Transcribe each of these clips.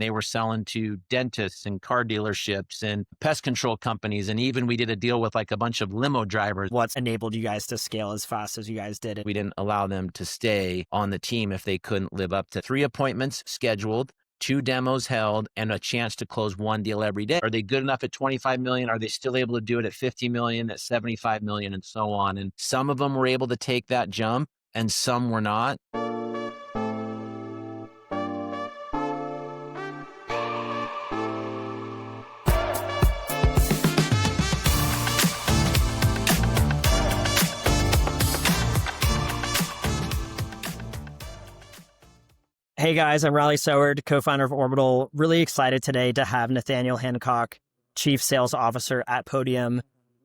They were selling to dentists and car dealerships and pest control companies. And even we did a deal with like a bunch of limo drivers. What's enabled you guys to scale as fast as you guys did? We didn't allow them to stay on the team if they couldn't live up to 3 appointments scheduled, 2 demos held, and a chance to close 1 deal every day. Are they good enough at 25 million? Are they still able to do it at 50 million, at 75 million, and so on? And some of them were able to take that jump and some were not. Hey guys, I'm Soward, co-founder of Orbital. Really excited today to have Than Hancock, Chief Sales Officer at Podium.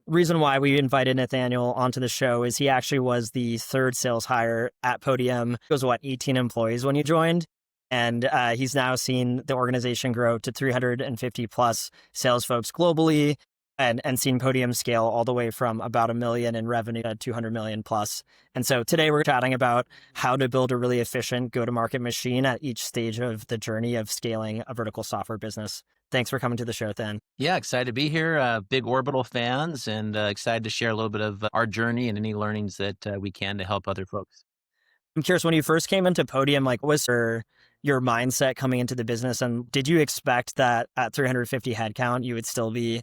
Reason why we invited Nathaniel onto the show is he actually was the 3rd sales hire at Podium. It was 18 employees when you joined. And he's now seen the organization grow to 350 plus sales folks globally and seen Podium scale all the way from about $1 million in revenue to 200 million plus. And so today we're chatting about how to build a really efficient go-to-market machine at each stage of the journey of scaling a vertical software business. Thanks for coming to the show, Than. Yeah, excited to be here. Big Orbital fans and excited to share a little bit of our journey and any learnings that we can to help other folks. I'm curious, when you first came into Podium, what was your mindset coming into the business? And did you expect that at 350 headcount, you would still be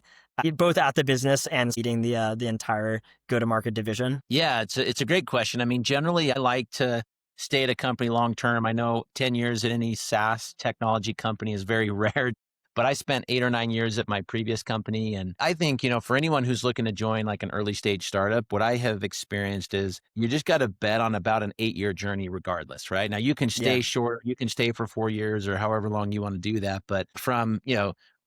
both at the business and leading the entire go-to-market division? Yeah, it's a great question. I mean, generally, I like to stay at a company long-term. I know 10 years at any SaaS technology company is very rare, but I spent 8 or 9 years at my previous company. And I think, for anyone who's looking to join like an early stage startup, what I have experienced is you just got to bet on about an 8-year journey regardless, right? Now you can stay short, you can stay for 4 years or however long you want to do that. But from,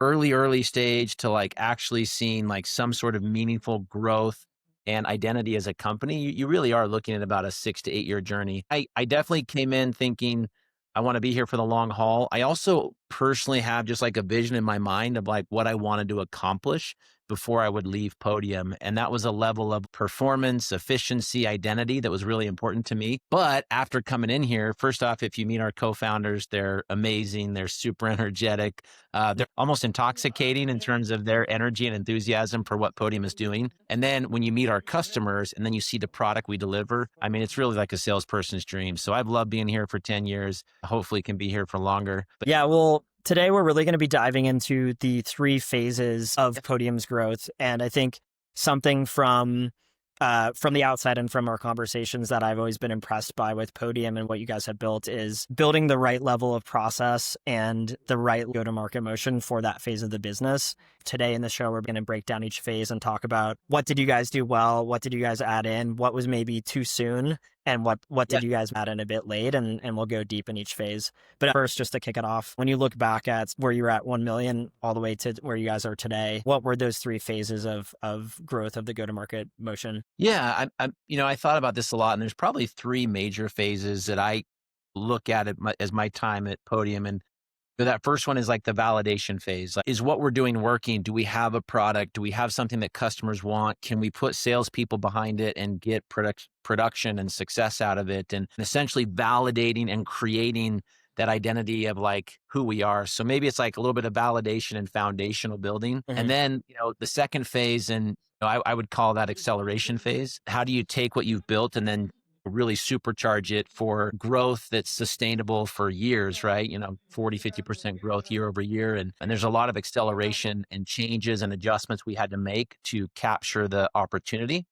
early stage to like actually seeing like some sort of meaningful growth and identity as a company, you really are looking at about a 6 to 8 year journey. I definitely came in thinking, I want to be here for the long haul. I also personally have just like a vision in my mind of like what I wanted to accomplish before I would leave Podium. And that was a level of performance, efficiency, identity that was really important to me. But after coming in here, first off, if you meet our co-founders, they're amazing. They're super energetic. They're almost intoxicating in terms of their energy and enthusiasm for what Podium is doing. And then when you meet our customers and then you see the product we deliver, I mean, it's really like a salesperson's dream. So I've loved being here for 10 years. Hopefully can be here for longer. But yeah, well, today we're really going to be diving into the 3 phases of Podium's growth. And I think something from the outside and from our conversations that I've always been impressed by with Podium and what you guys have built is building the right level of process and the right go-to-market motion for that phase of the business. Today in the show, we're going to break down each phase and talk about what did you guys do well, what did you guys add in, what was maybe too soon, and what did you guys add in a bit late, and we'll go deep in each phase. But first, just to kick it off, when you look back at where you were at 1 million all the way to where you guys are today, what were those 3 phases of growth of the go-to-market motion? Yeah, I thought about this a lot, and there's probably 3 major phases that I look at it as my time at Podium. And that first one is like the validation phase. Like, is what we're doing working? Do we have a product? Do we have something that customers want? Can we put salespeople behind it and get production and success out of it? And essentially validating and creating that identity of like who we are. So maybe it's like a little bit of validation and foundational building. Mm-hmm. And then, the second phase, and I would call that acceleration phase. How do you take what you've built and then really supercharge it for growth that's sustainable for years, right? 40, 50% growth year over year. And there's a lot of acceleration and changes and adjustments we had to make to capture the opportunity.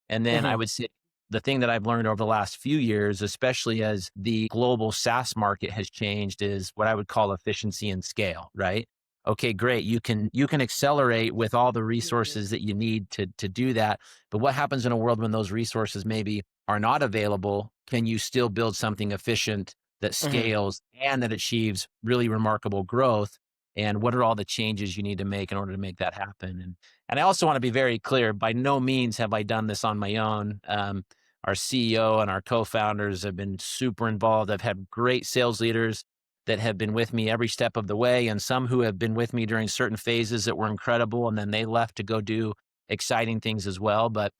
And then I would say the thing that I've learned over the last few years, especially as the global SaaS market has changed, is what I would call efficiency and scale, right? Okay, great. You can accelerate with all the resources that you need to do that. But what happens in a world when those resources maybe are not available? Can you still build something efficient that scales and that achieves really remarkable growth? And what are all the changes you need to make in order to make that happen? And I also want to be very clear, by no means have I done this on my own. Our CEO and our co-founders have been super involved. I've had great sales leaders that have been with me every step of the way, and some who have been with me during certain phases that were incredible, and then they left to go do exciting things as well. But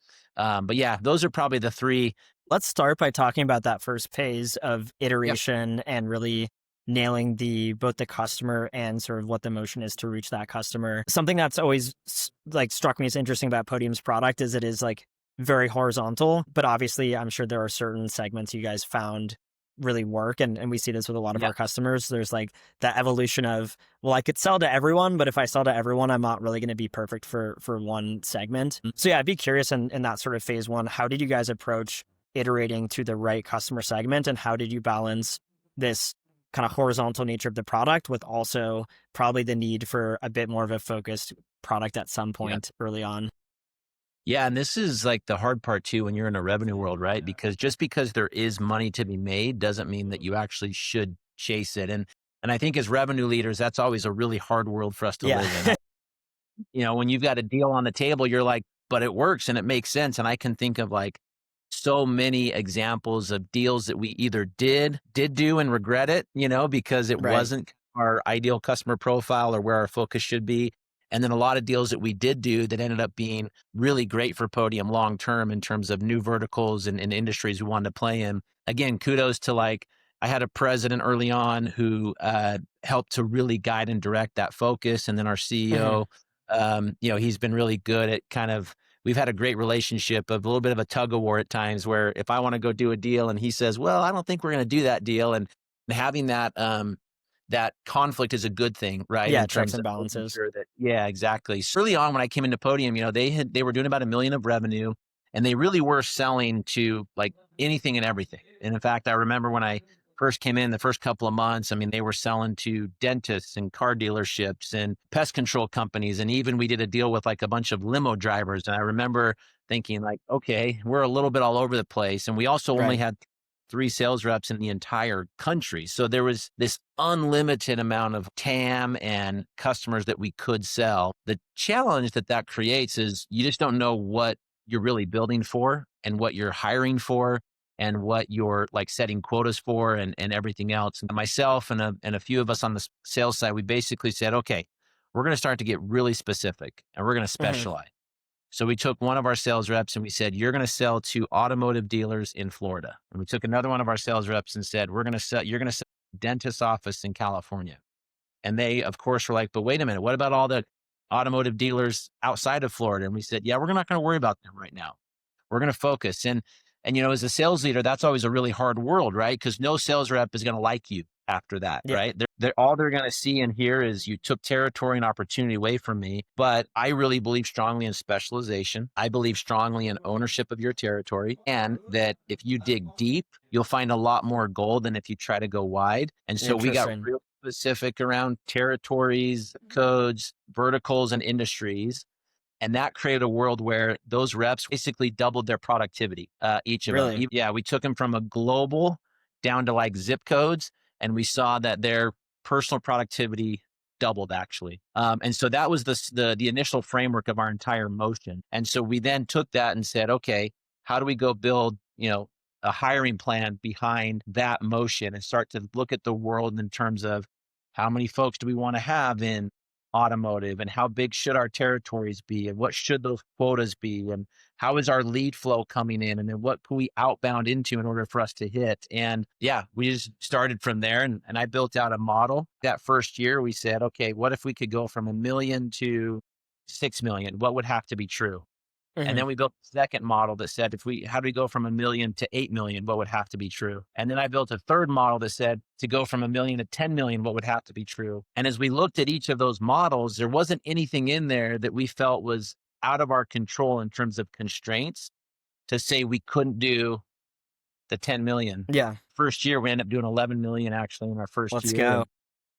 yeah, those are probably the 3. Let's start by talking about that first phase of iteration and really nailing both the customer and sort of what the motion is to reach that customer. Something that's always like struck me as interesting about Podium's product is it is like very horizontal, but obviously I'm sure there are certain segments you guys found really work. And we see this with a lot of Yeah. our customers. There's like that evolution of, well, I could sell to everyone, but if I sell to everyone, I'm not really going to be perfect for one segment. So yeah, I'd be curious in that sort of phase one, how did you guys approach iterating to the right customer segment, and how did you balance this kind of horizontal nature of the product with also probably the need for a bit more of a focused product at some Yeah. point early on? Yeah, and this is like the hard part too when you're in a revenue world, right? Because just because there is money to be made doesn't mean that you actually should chase it. And I think as revenue leaders, that's always a really hard world for us to Yeah. live in. When you've got a deal on the table, you're like, but it works and it makes sense. And I can think of like so many examples of deals that we either did do and regret it, because it Right. wasn't our ideal customer profile or where our focus should be. And then a lot of deals that we did do that ended up being really great for Podium long term in terms of new verticals and industries we wanted to play in. Again, kudos to I had a president early on who helped to really guide and direct that focus. And then our Mhm. CEO, he's been really good at we've had a great relationship of a little bit of a tug of war at times where if I want to go do a deal and he says, well, I don't think we're going to do that deal. And having that conflict is a good thing, right? Yeah, In checks terms and of making balances. sure that, yeah, exactly. So early on when I came into Podium, they were doing about $1 million of revenue and they really were selling to like anything and everything. And in fact, I remember when I first came in the first couple of months, I mean, they were selling to dentists and car dealerships and pest control companies. And even we did a deal with like a bunch of limo drivers. And I remember thinking like, okay, we're a little bit all over the place. And we also only Right. had 3 sales reps in the entire country. So there was this unlimited amount of TAM and customers that we could sell. The challenge that creates is you just don't know what you're really building for and what you're hiring for and what you're like setting quotas for and everything else. And myself and a few of us on the sales side, we basically said, okay, we're going to start to get really specific and we're going to Mhm. specialize. So we took one of our sales reps and we said, you're going to sell to automotive dealers in Florida. And we took another one of our sales reps and said, you're going to sell to a dentist's office in California. And they, of course, were like, but wait a minute, what about all the automotive dealers outside of Florida? And we said, yeah, we're not going to worry about them right now. We're going to focus. And as a sales leader, that's always a really hard world, right? Because no sales rep is going to like you after that, Yeah. right? All they're going to see and hear is you took territory and opportunity away from me. But I really believe strongly in specialization. I believe strongly in ownership of your territory, and that if you dig deep, you'll find a lot more gold than if you try to go wide. And so we got Interesting. real specific around territories, codes, verticals, and industries. And that created a world where those reps basically doubled their productivity, each of them. Really? Yeah, we took them from a global down to like zip codes, and we saw that their personal productivity doubled actually. And so that was the initial framework of our entire motion. And so we then took that and said, okay, how do we go build, a hiring plan behind that motion and start to look at the world in terms of how many folks do we want to have in automotive and how big should our territories be and what should those quotas be and how is our lead flow coming in and then what can we outbound into in order for us to hit. And yeah, we just started from there and I built out a model. That first year we said, okay, what if we could go from 1 million to 6 million? What would have to be true? And Mhm. then we built a second model that said, how do we go from 1 million to 8 million? What would have to be true? And then I built a third model that said to go from 1 million to 10 million, what would have to be true? And as we looked at each of those models, there wasn't anything in there that we felt was out of our control in terms of constraints to say we couldn't do the 10 million. Yeah. First year, we ended up doing 11 million actually in our first Let's year. go. And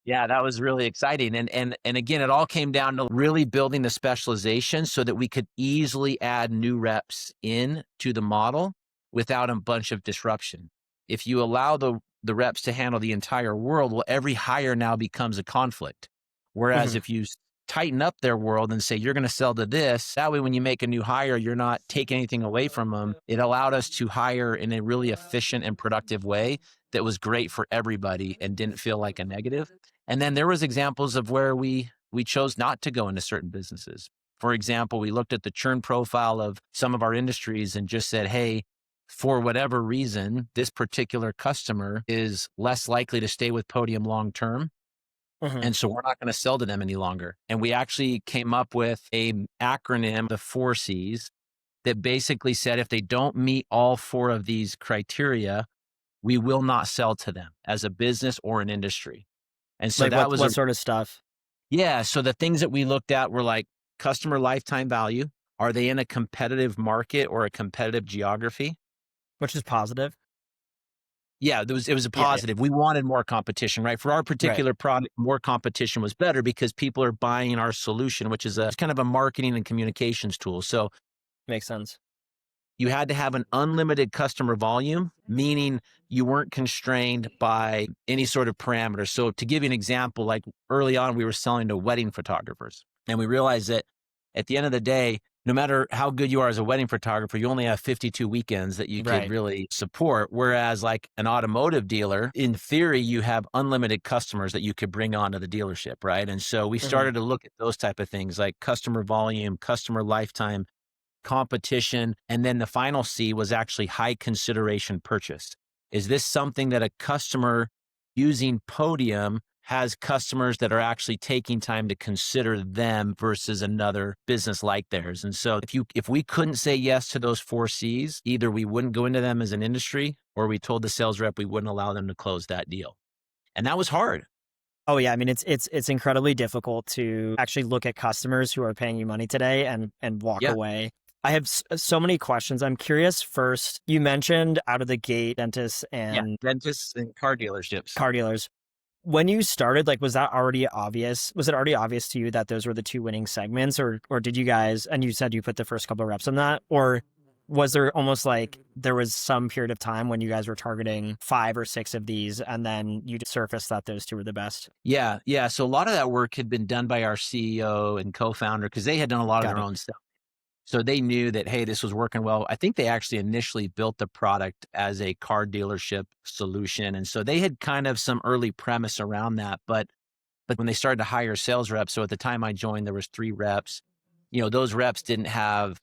yeah, that was really exciting. And again, it all came down to really building the specialization so that we could easily add new reps in to the model without a bunch of disruption. If you allow the reps to handle the entire world, well, every hire now becomes a conflict. Whereas Mhm. if you tighten up their world and say, you're going to sell to this, that way when you make a new hire, you're not taking anything away from them. It allowed us to hire in a really efficient and productive way that was great for everybody and didn't feel like a negative. And then there was examples of where we chose not to go into certain businesses. For example, we looked at the churn profile of some of our industries and just said, hey, for whatever reason, this particular customer is less likely to stay with Podium long term. Mhm. And so we're not going to sell to them any longer. And we actually came up with a acronym, the 4 Cs, that basically said if they don't meet all 4 of these criteria, we will not sell to them as a business or an industry. And so Like that was what sort of stuff? yeah. So the things that we looked at were like customer lifetime value. Are they in a competitive market or a competitive geography? Which is positive? Yeah, it was a Yeah, yeah. positive. We wanted more competition, right? For our Right. particular product, more competition was better because people are buying our solution, which is a it's kind of a marketing and communications tool. So Makes sense. you had to have an unlimited customer volume, meaning you weren't constrained by any sort of parameters. So to give you an example, like early on, we were selling to wedding photographers, and we realized that at the end of the day, no matter how good you are as a wedding photographer, you only have 52 weekends that you could Right. really support. Whereas like an automotive dealer, in theory, you have unlimited customers that you could bring onto the dealership, right? And so we Mhm. started to look at those type of things like customer volume, customer lifetime, competition, and then the final C was actually high consideration purchase. Is this something that a customer using Podium has customers that are actually taking time to consider them versus another business like theirs? And so if we couldn't say yes to those 4 Cs, either we wouldn't go into them as an industry or we told the sales rep we wouldn't allow them to close that deal. And that was hard. Oh yeah, I mean it's incredibly difficult to actually look at customers who are paying you money today and walk Yeah. away. I have so many questions. I'm curious first, you mentioned out of the gate dentists Yeah. and Dentists and car dealerships. car dealers. When you started, like, was that already obvious? Was it already obvious to you that those were the two winning segments, or did you guys? And you said you put the first couple of reps on that, or was there almost like there was some period of time when you guys were targeting 5 or 6 of these, and then you surfaced that those two were the best? Yeah, yeah. So a lot of that work had been done by our CEO and co-founder because they had done a lot of Got their it. own stuff. So they knew that, hey, this was working well. I think they actually initially built the product as a car dealership solution. And so they had kind of some early premise around that. But when they started to hire sales reps, so at the time I joined, there was 3 reps. Those reps didn't have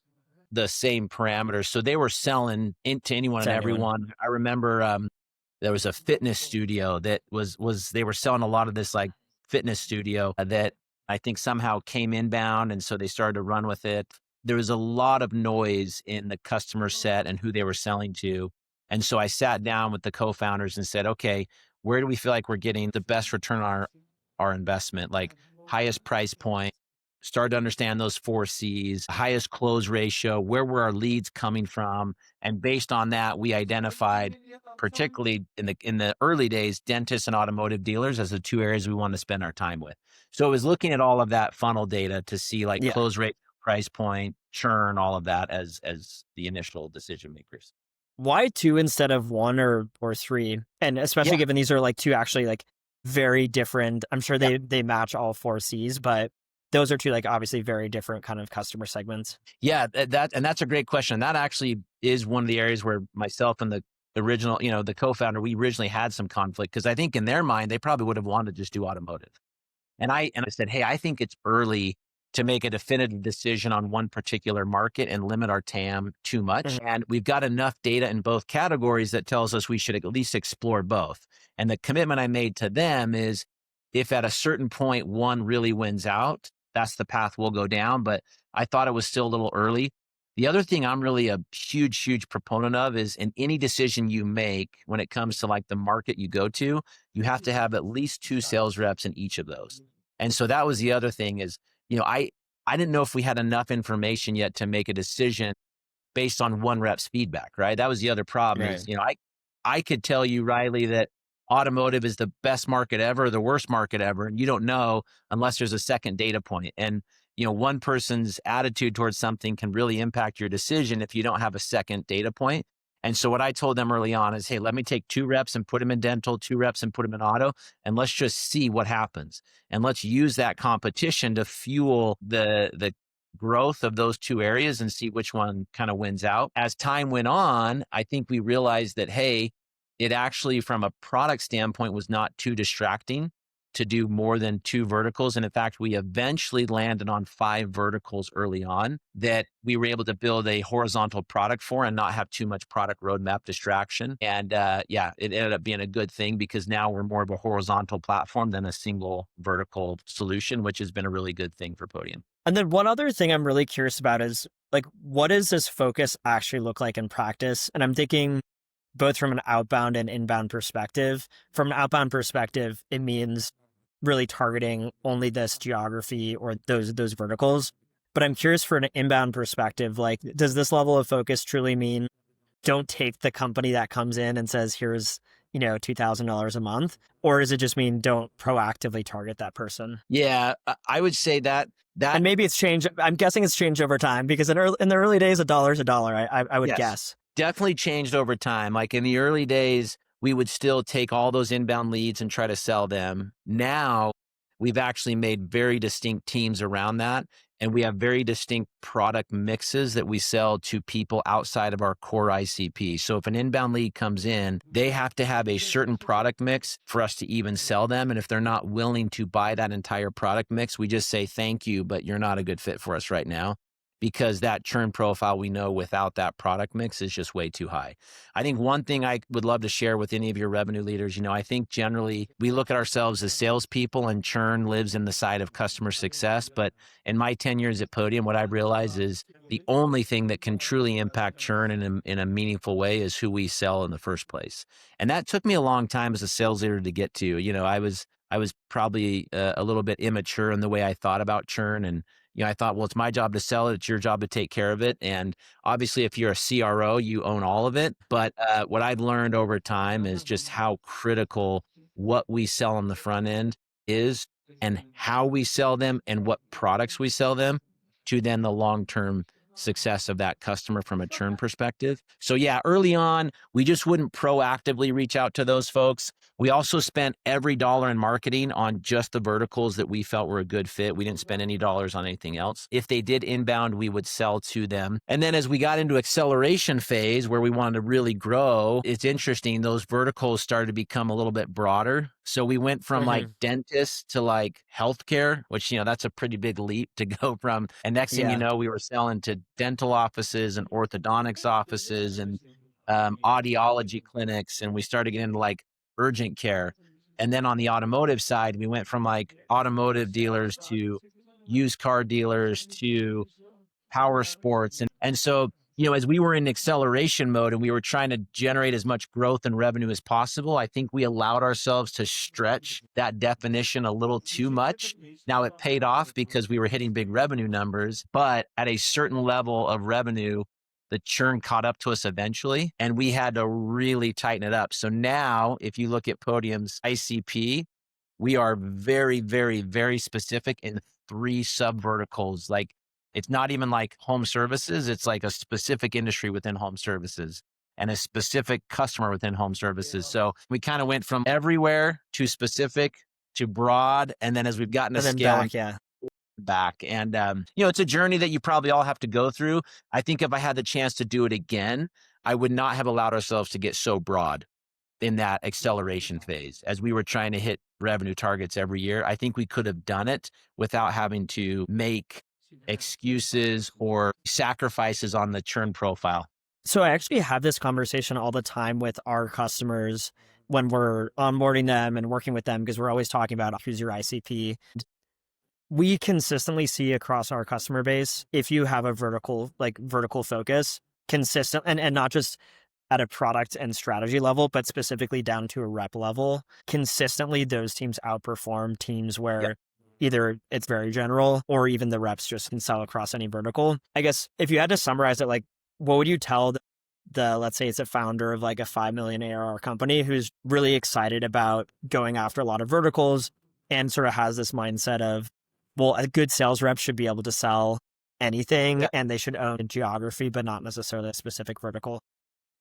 the same parameters. So they were selling into anyone To and anyone. everyone. I remember there was a fitness studio that was they were selling a lot of this like fitness studio that I think somehow came inbound, and so they started to run with it. There was a lot of noise in the customer set and who they were selling to. And so I sat down with the co-founders and said, okay, where do we feel like we're getting the best return on our investment? Like highest price point, start to understand those 4 Cs, highest close ratio, where were our leads coming from? And based on that, we identified, particularly in the early days, dentists and automotive dealers as the 2 areas we want to spend our time with. So it was looking at all of that funnel data to see like Yeah. close rate, price point, churn, all of that as the initial decision makers. Why two instead of one or three? And especially Yeah, given these are like two actually like very different. I'm sure yeah. they match all 4 Cs, but those are two like obviously very different kind of customer segments. Yeah, that's a great question. That actually is one of the areas where myself and the original, the co-founder, we originally had some conflict because I think in their mind they probably would have wanted to just do automotive. And I said, hey, I think it's early to make a definitive decision on one particular market and limit our TAM too much. Mhm. And we've got enough data in both categories that tells us we should at least explore both. And the commitment I made to them is if at a certain point one really wins out, that's the path we'll go down. But I thought it was still a little early. The other thing I'm really a huge, huge proponent of is in any decision you make when it comes to like the market you go to, you have to have at least 2 sales reps in each of those. And so that was the other thing is, I didn't know if we had enough information yet to make a decision based on one rep's feedback, right? That was the other problem is, Right. I could tell you, Riley, that automotive is the best market ever, the worst market ever. And you don't know unless there's a second data point. And, one person's attitude towards something can really impact your decision if you don't have a second data point. And so what I told them early on is, hey, let me take 2 reps and put them in dental, 2 reps and put them in auto, and let's just see what happens. And let's use that competition to fuel the growth of those 2 areas and see which one kind of wins out. As time went on, I think we realized that, hey, it actually, from a product standpoint, was not too distracting to do more than 2 verticals. And in fact, we eventually landed on 5 verticals early on that we were able to build a horizontal product for and not have too much product roadmap distraction. And yeah, it ended up being a good thing because now we're more of a horizontal platform than a single vertical solution, which has been a really good thing for Podium. And then one other thing I'm really curious about is like, what does this focus actually look like in practice? And I'm thinking both from an outbound and inbound perspective. From an outbound perspective, it means really targeting only this geography or those verticals. But I'm curious for an inbound perspective, like, does this level of focus truly mean don't take the company that comes in and says, here's, $2,000 a month? Or does it just mean don't proactively target that person? Yeah, I would say that And maybe it's changed. I'm guessing it's changed over time because in the early days, a dollar's a dollar, I would yes, guess. definitely changed over time. Like in the early days, we would still take all those inbound leads and try to sell them. Now, we've actually made very distinct teams around that. And we have very distinct product mixes that we sell to people outside of our core ICP. So if an inbound lead comes in, they have to have a certain product mix for us to even sell them. And if they're not willing to buy that entire product mix, we just say, thank you, but you're not a good fit for us right now. Because that churn profile we know without that product mix is just way too high. I think one thing I would love to share with any of your revenue leaders, I think generally we look at ourselves as salespeople and churn lives in the side of customer success. But in my 10 years at Podium, what I've realized is the only thing that can truly impact churn in a meaningful way is who we sell in the first place. And that took me a long time as a sales leader to get to. I was probably a little bit immature in the way I thought about churn. And I thought, well, it's my job to sell it. It's your job to take care of it. And obviously, if you're a CRO, you own all of it. But what I've learned over time is just how critical what we sell on the front end is and how we sell them and what products we sell them to then the long-term success of that customer from a churn perspective. So yeah, early on, we just wouldn't proactively reach out to those folks. We also spent every dollar in marketing on just the verticals that we felt were a good fit. We didn't spend any dollars on anything else. If they did inbound, we would sell to them. And then as we got into acceleration phase where we wanted to really grow, it's interesting, those verticals started to become a little bit broader. So we went from like dentists to like healthcare, which, that's a pretty big leap to go from. And next thing you know, we were selling to dental offices and orthodontics offices and audiology clinics. And we started getting into like urgent care. And then on the automotive side, we went from like automotive dealers to used car dealers to power sports. And so, as we were in acceleration mode and we were trying to generate as much growth and revenue as possible, I think we allowed ourselves to stretch that definition a little too much. Now it paid off because we were hitting big revenue numbers, but at a certain level of revenue, the churn caught up to us eventually, and we had to really tighten it up. So now, if you look at Podium's ICP, we are very, very, very specific in 3 sub verticals. Like, it's not even like home services. It's like a specific industry within home services and a specific customer within home services. So we kind of went from everywhere to specific to broad. And then as we've gotten to scale back. And, it's a journey that you probably all have to go through. I think if I had the chance to do it again, I would not have allowed ourselves to get so broad in that acceleration phase as we were trying to hit revenue targets every year. I think we could have done it without having to make excuses or sacrifices on the churn profile. So I actually have this conversation all the time with our customers when we're onboarding them and working with them, because we're always talking about who's your ICP. We consistently see across our customer base, if you have a vertical focus, consistent and not just at a product and strategy level, but specifically down to a rep level, consistently those teams outperform teams where either it's very general or even the reps just can sell across any vertical. I guess if you had to summarize it, like, what would you tell let's say it's a founder of like a 5 million ARR company who's really excited about going after a lot of verticals and sort of has this mindset of, well, a good sales rep should be able to sell anything and they should own a geography, but not necessarily a specific vertical?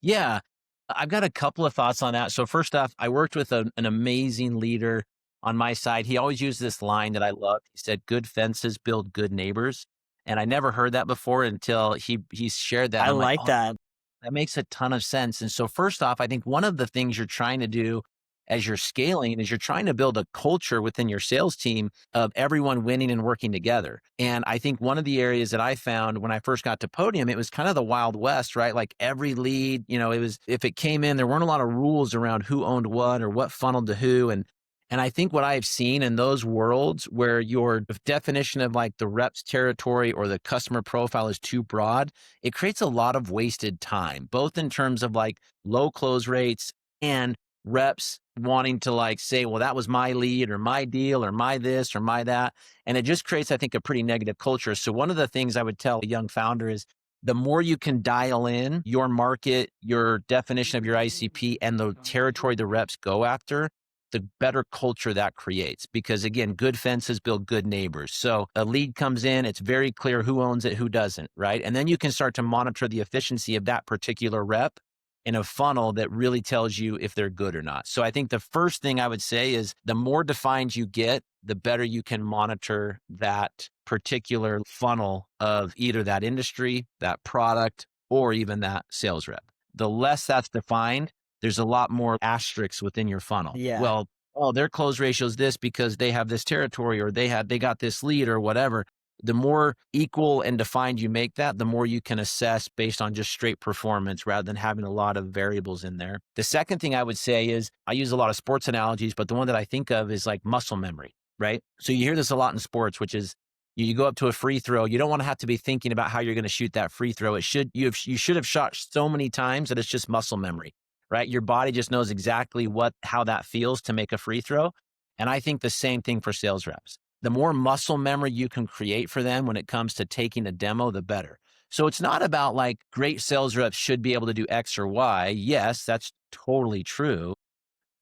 Yeah, I've got a couple of thoughts on that. So first off, I worked with an amazing leader on my side. He always used this line that I loved. He said, good fences build good neighbors. And I never heard that before until he shared that. I like that. That makes a ton of sense. And so first off, I think one of the things you're trying to do as you're scaling is you're trying to build a culture within your sales team of everyone winning and working together. And I think one of the areas that I found when I first got to Podium, it was kind of the Wild West, right? Like every lead, it was, if it came in, there weren't a lot of rules around who owned what or what funneled to who. And I think what I've seen in those worlds where your definition of like the rep's territory or the customer profile is too broad, it creates a lot of wasted time, both in terms of like low close rates and reps wanting to like say, well, that was my lead or my deal or my this or my that. And it just creates, I think, a pretty negative culture. So one of the things I would tell a young founder is the more you can dial in your market, your definition of your ICP and the territory the reps go after, the better culture that creates. Because again, good fences build good neighbors. So a lead comes in, it's very clear who owns it, who doesn't, right? And then you can start to monitor the efficiency of that particular rep in a funnel that really tells you if they're good or not. So I think the first thing I would say is the more defined you get, the better you can monitor that particular funnel of either that industry, that product, or even that sales rep. The less that's defined, there's a lot more asterisks within your funnel. Yeah. Well, oh, their close ratio is this because they have this territory or they got this lead or whatever. The more equal and defined you make that, the more you can assess based on just straight performance rather than having a lot of variables in there. The second thing I would say is I use a lot of sports analogies, but the one that I think of is like muscle memory, right? So you hear this a lot in sports, which is you go up to a free throw. You don't want to have to be thinking about how you're going to shoot that free throw. You should have shot so many times that it's just muscle memory, right? Your body just knows exactly how that feels to make a free throw. And I think the same thing for sales reps. The more muscle memory you can create for them when it comes to taking a demo, the better. So it's not about like great sales reps should be able to do X or Y. Yes, that's totally true.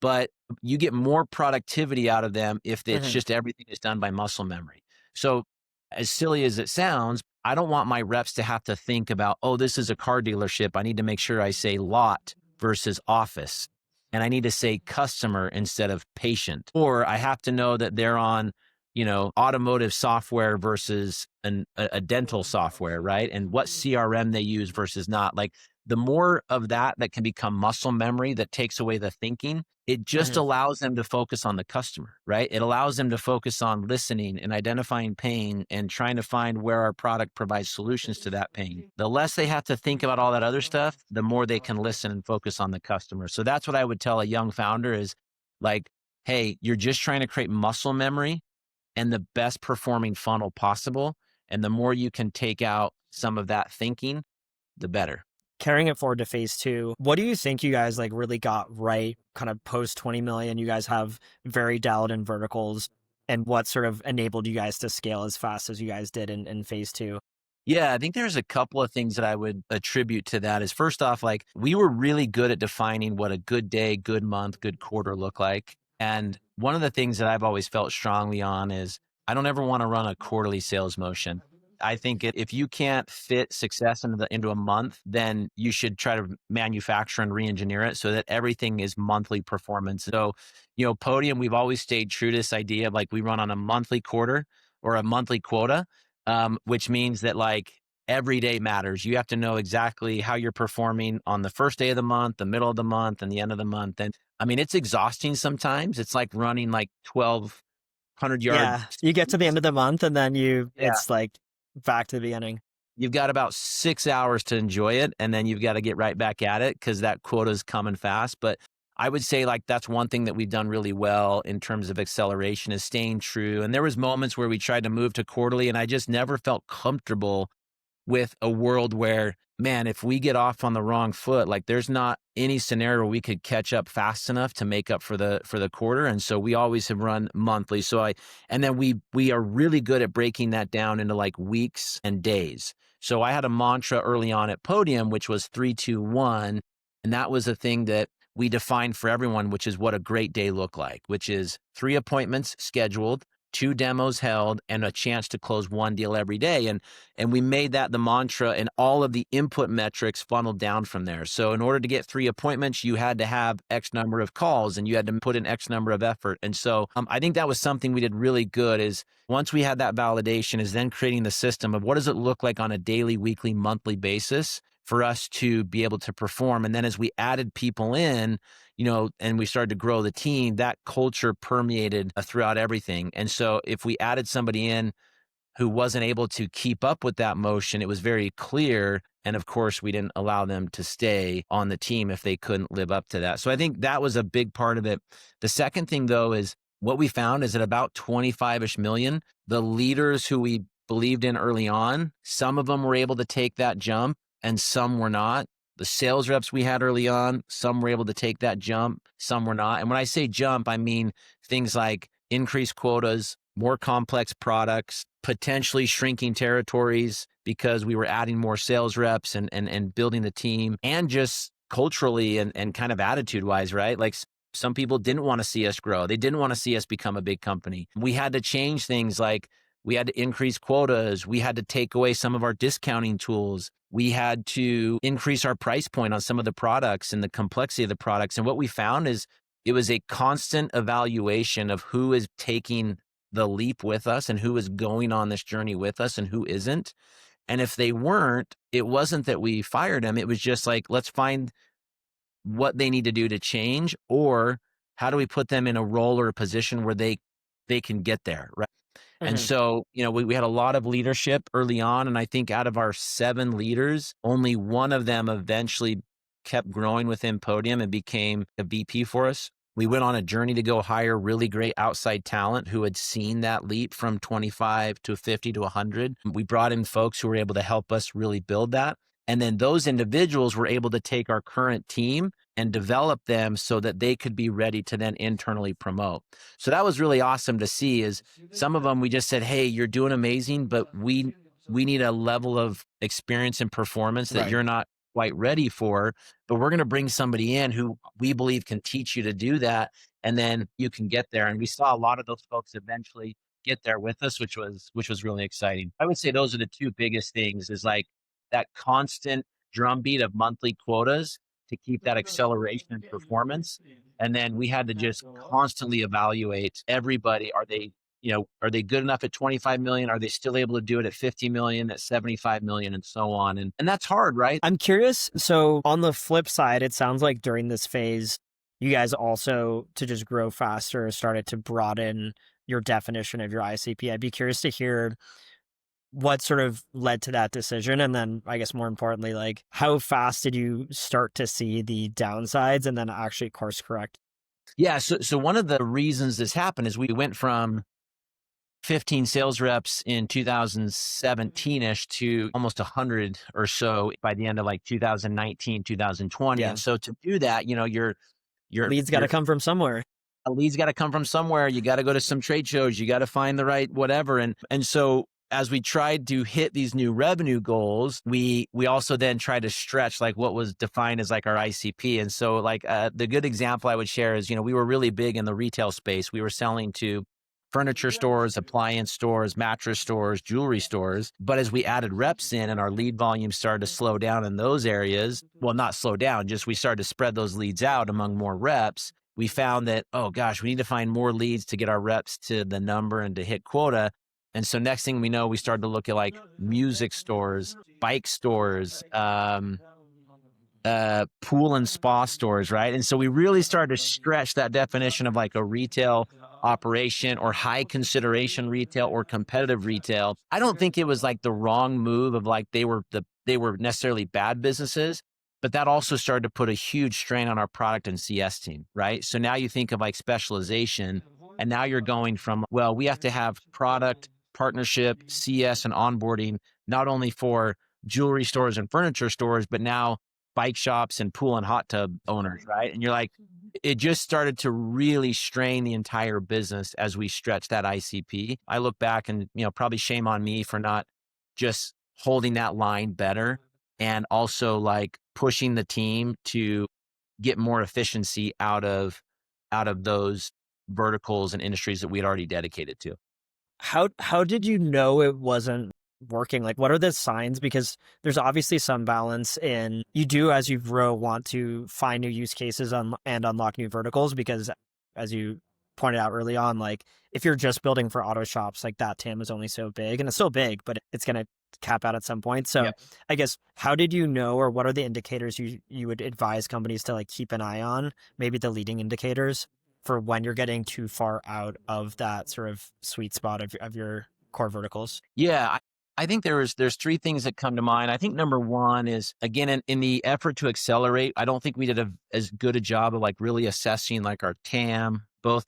But you get more productivity out of them if it's just everything is done by muscle memory. So as silly as it sounds, I don't want my reps to have to think about, oh, this is a car dealership. I need to make sure I say lot versus office. And I need to say customer instead of patient. Or I have to know that they're on automotive software versus a dental software, right? And what CRM they use versus not. Like the more of that can become muscle memory that takes away the thinking, it just allows them to focus on the customer, right? It allows them to focus on listening and identifying pain and trying to find where our product provides solutions to that pain. The less they have to think about all that other stuff, the more they can listen and focus on the customer. So that's what I would tell a young founder is like, hey, you're just trying to create muscle memory and the best performing funnel possible. And the more you can take out some of that thinking, the better. Carrying it forward to phase 2, what do you think you guys like really got right kind of post 20 million? You guys have very dialed in verticals, and what sort of enabled you guys to scale as fast as you guys did in phase 2? Yeah, I think there's a couple of things that I would attribute to that is first off, like we were really good at defining what a good day, good month, good quarter look like. And one of the things that I've always felt strongly on is I don't ever want to run a quarterly sales motion. I think if you can't fit success into a month, then you should try to manufacture and re-engineer it so that everything is monthly performance. So, Podium, we've always stayed true to this idea of like we run on a monthly quarter or a monthly quota, which means that like every day matters. You have to know exactly how you're performing on the first day of the month, the middle of the month, and the end of the month. And I mean, it's exhausting sometimes. It's like running like 1,200 yards. Yeah, you get to the end of the month and then it's like back to the beginning. You've got about 6 hours to enjoy it. And then you've got to get right back at it because that quota is coming fast. But I would say like that's one thing that we've done really well in terms of acceleration is staying true. And there was moments where we tried to move to quarterly and I just never felt comfortable with a world where, man, if we get off on the wrong foot, like there's not any scenario we could catch up fast enough to make up for the quarter. And so we always have run monthly. And then we are really good at breaking that down into like weeks and days. So I had a mantra early on at Podium, which was 3, 2, 1. And that was a thing that we defined for everyone, which is what a great day looked like, which is 3 appointments scheduled, 2 demos held, and a chance to close 1 deal every day. And we made that the mantra, and all of the input metrics funneled down from there. So in order to get 3 appointments, you had to have X number of calls and you had to put in X number of effort. And so I think that was something we did really good is once we had that validation is then creating the system of what does it look like on a daily, weekly, monthly basis for us to be able to perform. And then as we added people in, and we started to grow the team, that culture permeated throughout everything. And so if we added somebody in who wasn't able to keep up with that motion, it was very clear. And of course, we didn't allow them to stay on the team if they couldn't live up to that. So I think that was a big part of it. The second thing, though, is what we found is at about 25-ish million, the leaders who we believed in early on, some of them were able to take that jump and some were not. The sales reps we had early on, some were able to take that jump, some were not. And when I say jump, I mean things like increased quotas, more complex products, potentially shrinking territories because we were adding more sales reps and building the team, and just culturally and kind of attitude wise, right? Like some people didn't want to see us grow. They didn't want to see us become a big company. We had to change things, like we had to increase quotas. We had to take away some of our discounting tools. We had to increase our price point on some of the products and the complexity of the products. And what we found is it was a constant evaluation of who is taking the leap with us and who is going on this journey with us and who isn't. And if they weren't, it wasn't that we fired them. It was just like, let's find what they need to do to change, or how do we put them in a role or a position where they can get there, right? And so, we had a lot of leadership early on. And I think out of our 7 leaders, only one of them eventually kept growing within Podium and became a VP for us. We went on a journey to go hire really great outside talent who had seen that leap from 25 to 50 to 100. We brought in folks who were able to help us really build that. And then those individuals were able to take our current team and develop them so that they could be ready to then internally promote. So that was really awesome to see. Is some of them we just said, hey, you're doing amazing, but we need a level of experience and performance that you're not quite ready for, but we're going to bring somebody in who we believe can teach you to do that. And then you can get there. And we saw a lot of those folks eventually get there with us, which was really exciting. I would say those are the 2 biggest things, is like that constant drumbeat of monthly quotas to keep that acceleration and performance. And then we had to just constantly evaluate everybody. Are they good enough at 25 million? Are they still able to do it at 50 million, at 75 million, and so on? And that's hard, right? I'm curious. So on the flip side, it sounds like during this phase, you guys also, to just grow faster, started to broaden your definition of your ICP. I'd be curious to hear what sort of led to that decision. And then I guess more importantly, like how fast did you start to see the downsides and then actually course correct? Yeah. So one of the reasons this happened is we went from 15 sales reps in 2017-ish to almost 100 or so by the end of like 2019, 2020. And so to do that, your leads got to come from somewhere. A lead's got to come from somewhere. You got to go to some trade shows. You got to find the right whatever. And so as we tried to hit these new revenue goals, we also then tried to stretch like what was defined as like our ICP. And so like the good example I would share is, we were really big in the retail space. We were selling to furniture stores, appliance stores, mattress stores, jewelry stores. But as we added reps in and our lead volume started to slow down in those areas, well, not slow down, just we started to spread those leads out among more reps. We found that, oh gosh, we need to find more leads to get our reps to the number and to hit quota. And so next thing we know, we started to look at like music stores, bike stores, pool and spa stores, right? And so we really started to stretch that definition of like a retail operation or high consideration retail or competitive retail. I don't think it was like the wrong move of like they were necessarily bad businesses, but that also started to put a huge strain on our product and CS team, right? So now you think of like specialization, and now you're going from, well, we have to have product, partnership, CS, and onboarding, not only for jewelry stores and furniture stores, but now bike shops and pool and hot tub owners, right? And you're like, it just started to really strain the entire business as we stretched that ICP. I look back and, probably shame on me for not just holding that line better and also like pushing the team to get more efficiency out of those verticals and industries that we had already dedicated to. How did you know it wasn't working? Like, what are the signs? Because there's obviously some balance in you do, as you grow, want to find new use cases and unlock new verticals, because as you pointed out early on, like if you're just building for auto shops, like that TAM is only so big, and it's still big, but it's going to cap out at some point. So Yep. I guess, how did you know, or what are the indicators you would advise companies to like keep an eye on, maybe the leading indicators for when you're getting too far out of that sort of sweet spot of your core verticals? Yeah, I think there's three things that come to mind. I think number one is, again, in the effort to accelerate, I don't think we did as good a job of like really assessing like our TAM, both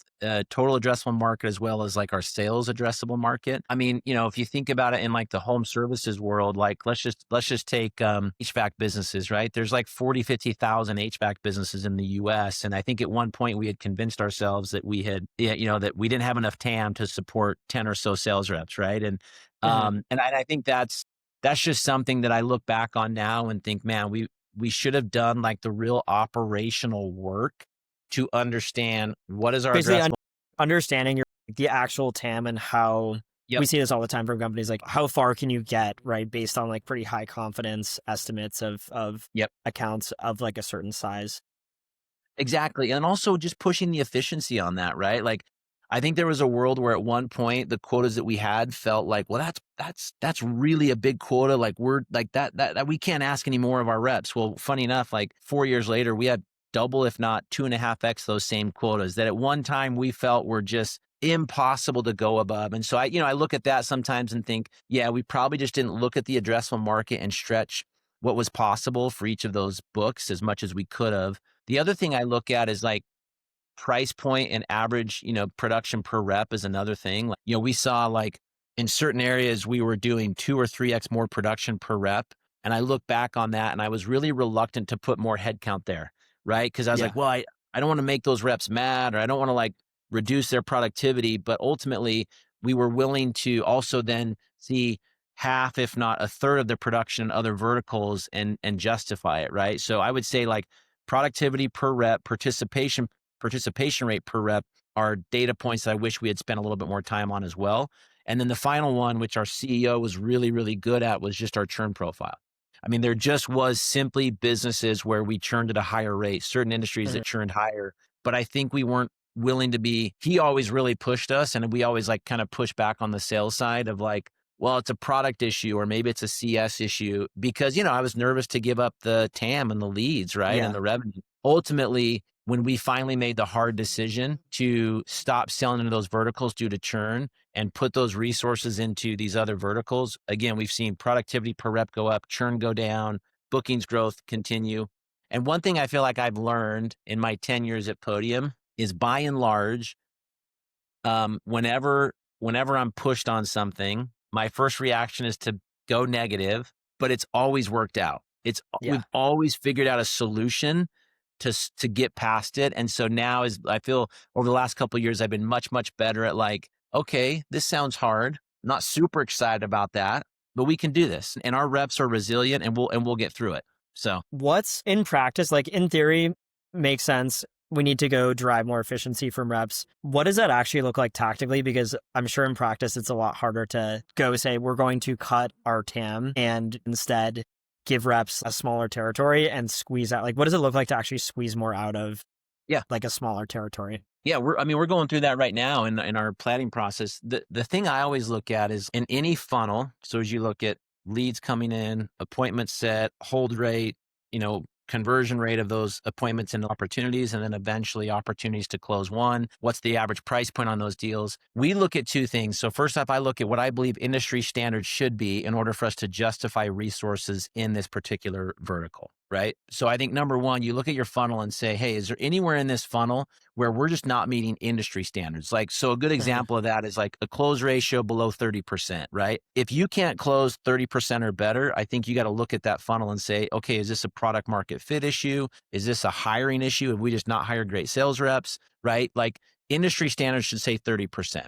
total addressable market as well as like our sales addressable market. I mean, if you think about it in like the home services world, like let's just take HVAC businesses, right? There's like 40, 50,000 HVAC businesses in the US. And I think at one point we had convinced ourselves that we had, that we didn't have enough TAM to support 10 or so sales reps, right? And I think that's just something that I look back on now and think, man, we should have done like the real operational work to understand what is our Basically, addressable. understanding the actual TAM and how Yep. we see this all the time from companies, like how far can you get, right, based on like pretty high confidence estimates of Yep. accounts of like a certain size. Exactly. And also just pushing the efficiency on that, right? Like I think there was a world where at one point the quotas that we had felt like, well, that's really a big quota. Like we're like that we can't ask any more of our reps. Well, funny enough, like 4 years later, we had double, if not 2.5x those same quotas that at one time we felt were just impossible to go above. And so I look at that sometimes and think, yeah, we probably just didn't look at the addressable market and stretch what was possible for each of those books as much as we could have. The other thing I look at is like price point and average, production per rep is another thing. Like, we saw like in certain areas we were doing 2 or 3x more production per rep. And I look back on that and I was really reluctant to put more headcount there, right? Because I was Yeah. like, well, I don't want to make those reps mad, or I don't want to like reduce their productivity. But ultimately, we were willing to also then see half, if not a third of the production in other verticals and justify it, right? So I would say like productivity per rep, participation rate per rep are data points that I wish we had spent a little bit more time on as well. And then the final one, which our CEO was really, really good at, was just our churn profile. I mean, there just was simply businesses where we churned at a higher rate, certain industries Mhm. that churned higher. But I think we weren't willing to be, he always really pushed us. And we always like kind of push back on the sales side of like, well, it's a product issue or maybe it's a CS issue because, I was nervous to give up the TAM and the leads, right? And Yeah. the revenue. Ultimately, when we finally made the hard decision to stop selling into those verticals due to churn and put those resources into these other verticals, again, we've seen productivity per rep go up, churn go down, bookings growth continue. And one thing I feel like I've learned in my 10 years at Podium is by and large, whenever I'm pushed on something, my first reaction is to go negative, but it's always worked out. Yeah. We've always figured out a solution to get past it. And so now I feel over the last couple of years, I've been much, much better at like, okay, this sounds hard. I'm not super excited about that, but we can do this. And our reps are resilient and we'll get through it. So What's in practice, like in theory, makes sense. We need to go drive more efficiency from reps. What does that actually look like tactically? Because I'm sure in practice, it's a lot harder to go say, we're going to cut our TAM and instead give reps a smaller territory and squeeze out. Like, what does it look like to actually squeeze more out of yeah. like a smaller territory? Yeah, we're going through that right now in our planning process. The thing I always look at is in any funnel. So as you look at leads coming in, appointment set, hold rate, conversion rate of those appointments into opportunities, and then eventually opportunities to close one. What's the average price point on those deals? We look at two things. So first off, I look at what I believe industry standards should be in order for us to justify resources in this particular vertical, right? So I think number one, you look at your funnel and say, hey, is there anywhere in this funnel where we're just not meeting industry standards? Like, so a good example of that is like a close ratio below 30%, right? If you can't close 30% or better, I think you got to look at that funnel and say, okay, is this a product market fit issue? Is this a hiring issue? Have we just not hired great sales reps, right? Like industry standards should say 30%.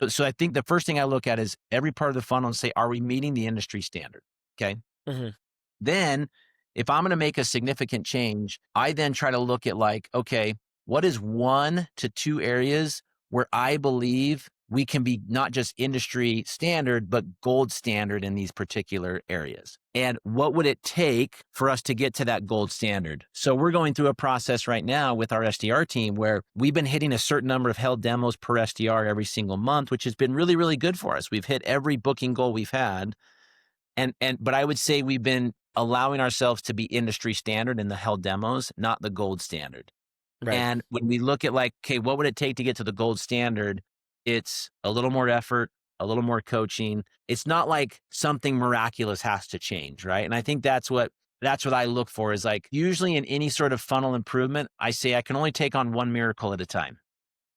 So I think the first thing I look at is every part of the funnel and say, are we meeting the industry standard? Okay. Mhm. Then if I'm going to make a significant change, I then try to look at like, okay, what is 1 to 2 areas where I believe we can be not just industry standard, but gold standard in these particular areas. And what would it take for us to get to that gold standard? So we're going through a process right now with our SDR team where we've been hitting a certain number of held demos per SDR every single month, which has been really, really good for us. We've hit every booking goal we've had. But I would say we've been allowing ourselves to be industry standard in the held demos, not the gold standard. Right. And when we look at like, okay, what would it take to get to the gold standard? It's a little more effort, a little more coaching. It's not like something miraculous has to change, right? And I think that's what I look for is like usually in any sort of funnel improvement, I say I can only take on one miracle at a time.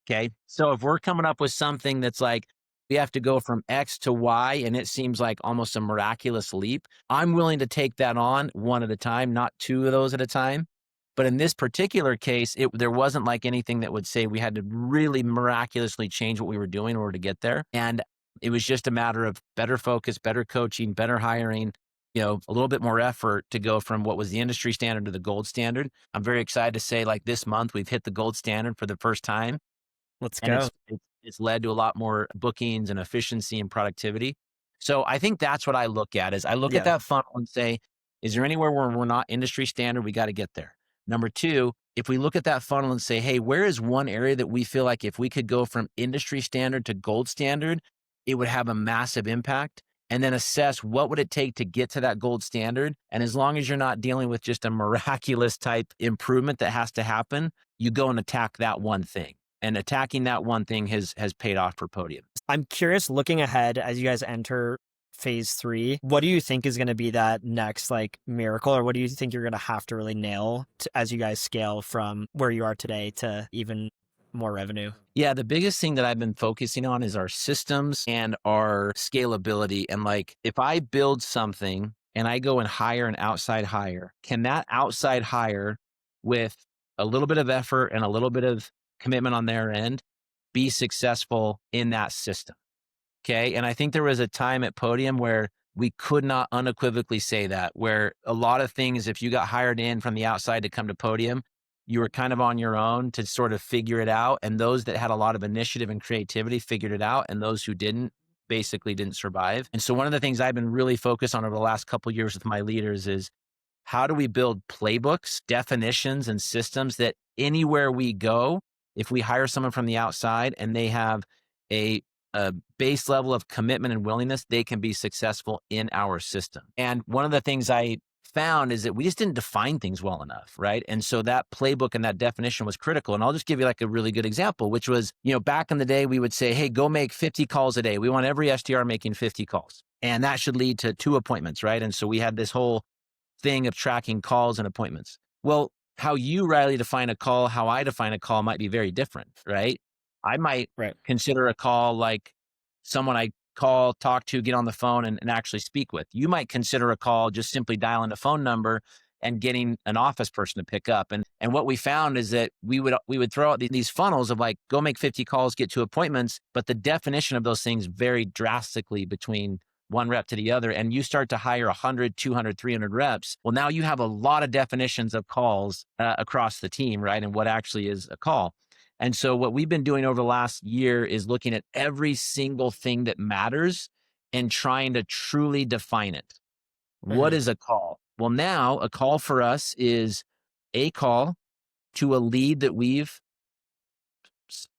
Okay. So if we're coming up with something that's like, we have to go from X to Y and it seems like almost a miraculous leap, I'm willing to take that on one at a time, not two of those at a time. But in this particular case, there wasn't like anything that would say we had to really miraculously change what we were doing in order to get there. And it was just a matter of better focus, better coaching, better hiring, a little bit more effort to go from what was the industry standard to the gold standard. I'm very excited to say like this month, we've hit the gold standard for the first time. Let's And go. it's led to a lot more bookings and efficiency and productivity. So I think that's what I look at is I look at that funnel and say, is there anywhere where we're not industry standard? We got to get there. Number two, if we look at that funnel and say, hey, where is one area that we feel like if we could go from industry standard to gold standard, it would have a massive impact? And then assess what would it take to get to that gold standard. And as long as you're not dealing with just a miraculous type improvement that has to happen, you go and attack that one thing. And attacking that one thing has paid off for Podium. I'm curious, looking ahead as you guys enter phase 3, what do you think is going to be that next like miracle, or what do you think you're going to have to really nail as you guys scale from where you are today to even more revenue? Yeah, the biggest thing that I've been focusing on is our systems and our scalability. And like, if I build something and I go and hire an outside hire, can that outside hire with a little bit of effort and a little bit of commitment on their end be successful in that system? Okay. And I think there was a time at Podium where we could not unequivocally say that, where a lot of things, if you got hired in from the outside to come to Podium, you were kind of on your own to sort of figure it out. And those that had a lot of initiative and creativity figured it out. And those who didn't basically didn't survive. And so one of the things I've been really focused on over the last couple of years with my leaders is how do we build playbooks, definitions, and systems that anywhere we go, if we hire someone from the outside and they have a base level of commitment and willingness, they can be successful in our system. And one of the things I found is that we just didn't define things well enough, right? And so that playbook and that definition was critical. And I'll just give you like a really good example, which was, back in the day, we would say, hey, go make 50 calls a day. We want every SDR making 50 calls. And that should lead to 2 appointments, right? And so we had this whole thing of tracking calls and appointments. Well, how you, Riley, define a call, how I define a call might be very different, right? I might consider a call like someone I call, talk to, get on the phone and actually speak with. You might consider a call just simply dialing a phone number and getting an office person to pick up. And what we found is that we would throw out these funnels of like, go make 50 calls, get 2 appointments, but the definition of those things vary drastically between one rep to the other. And you start to hire 100, 200, 300 reps. Well, now you have a lot of definitions of calls across the team, right? And what actually is a call. And so what we've been doing over the last year is looking at every single thing that matters and trying to truly define it. What is a call? Well, now a call for us is a call to a lead that we've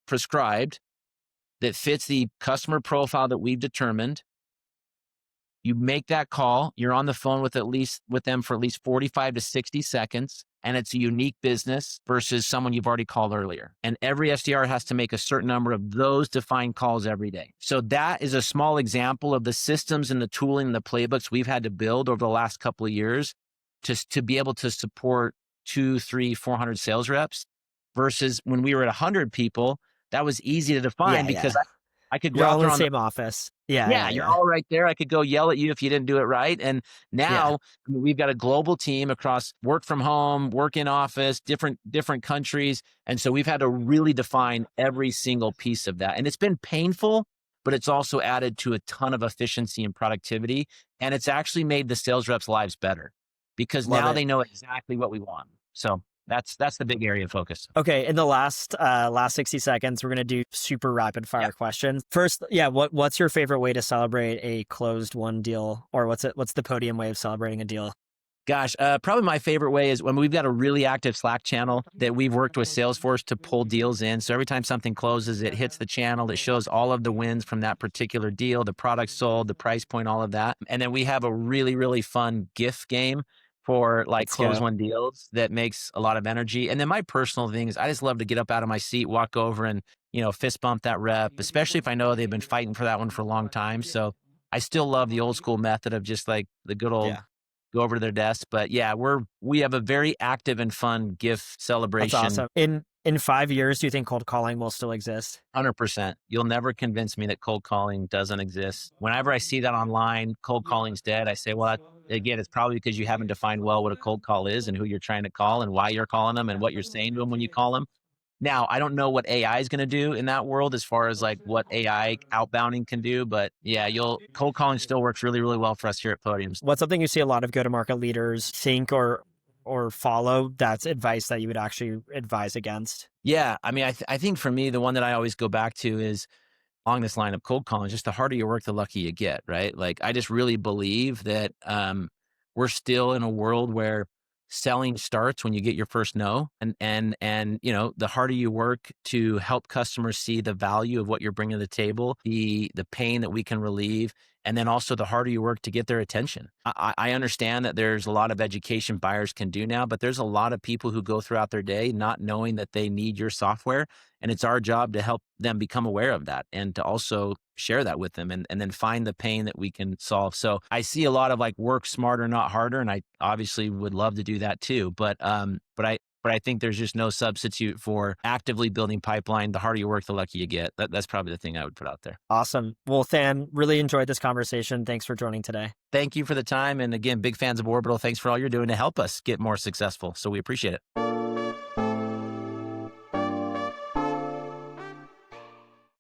prescribed that fits the customer profile that we've determined. You make that call, you're on the phone with them for at least 45 to 60 seconds, and it's a unique business versus someone you've already called earlier. And every SDR has to make a certain number of those defined calls every day. So that is a small example of the systems and the tooling and the playbooks we've had to build over the last couple of years to be able to support 200, 300, 400 sales reps versus when we were at 100 people, that was easy to define because I could go You're out all there in the on same office. you're all right there. I could go yell at you if you didn't do it right. And now we've got a global team across work from home, work in office, different countries. And so we've had to really define every single piece of that. And it's been painful, but it's also added to a ton of efficiency and productivity. And it's actually made the sales reps' lives better because now they know exactly what we want. So That's the big area of focus. Okay, in the last 60 seconds, we're gonna do super rapid Yeah. fire questions. First, yeah, what's your favorite way to celebrate a closed one deal, or what's the Podium way of celebrating a deal? Gosh, probably my favorite way is when we've got a really active Slack channel that we've worked with Salesforce to pull deals in. So every time something closes, it hits the channel. It shows all of the wins from that particular deal, the product sold, the price point, all of that. And then we have a really, really fun GIF game for like Let's close go. one deals that makes a lot of energy. And then my personal thing is I just love to get up out of my seat, walk over and, fist bump that rep, especially if I know they've been fighting for that one for a long time. So I still love the old school method of just like the good old Yeah, go over to their desk. But yeah, we have a very active and fun gift that's celebration. awesome. In 5 years, do you think cold calling will still exist? 100%. You'll never convince me that cold calling doesn't exist. Whenever I see that online, cold calling's dead, I say, well, again, it's probably because you haven't defined well what a cold call is and who you're trying to call and why you're calling them and what you're saying to them when you call them. Now, I don't know what AI is going to do in that world as far as like what AI outbounding can do, but yeah, cold calling still works really, really well for us here at Podiums. What's something you see a lot of go-to-market leaders think or follow that's advice that you would actually advise against? Yeah, I mean, I think for me, the one that I always go back to is along this line of cold calling, just the harder you work, the luckier you get, right? Like, I just really believe that we're still in a world where selling starts when you get your first no, and the harder you work to help customers see the value of what you're bringing to the table, the pain that we can relieve, and then also the harder you work to get their attention. I understand that there's a lot of education buyers can do now, but there's a lot of people who go throughout their day not knowing that they need your software. And it's our job to help them become aware of that and to also share that with them and then find the pain that we can solve. So I see a lot of like work smarter, not harder. And I obviously would love to do that too. But I think there's just no substitute for actively building pipeline. The harder you work, the luckier you get. That's probably the thing I would put out there. Awesome. Well, Than, really enjoyed this conversation. Thanks for joining today. Thank you for the time. And again, big fans of Orbital. Thanks for all you're doing to help us get more successful. So we appreciate it.